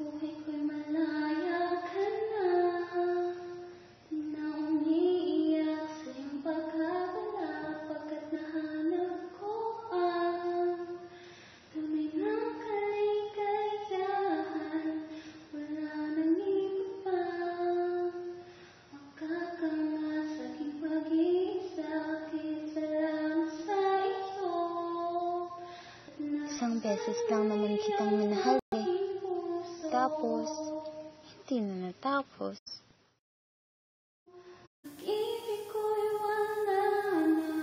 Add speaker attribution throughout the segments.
Speaker 1: buhay ko'y malaya ka na. Di na umiiyak sa iyong pagkawala, pagkat nahanap ko ang tunay na kaligayahan. Wala nang iba pa makakanga sa aking pag-iisa, kaysa lang sa iyo.
Speaker 2: Isang beses lang naman kitang minahal eh. Tapos, hindi na natapos.
Speaker 1: Pag-ibig ko'y wala na,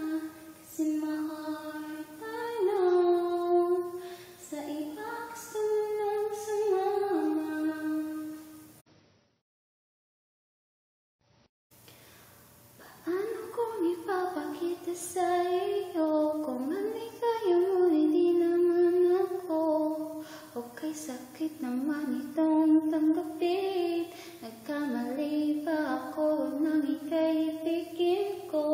Speaker 1: kasi my heart I know, sa iba gusto mo nang sumama. Paano kung ipapakita sa iyo kung ang ligaya mo hindi naman ako? Okay, sakit naman itong tanggapin. Nagkamali ba ako nang ika'y ibigin ko?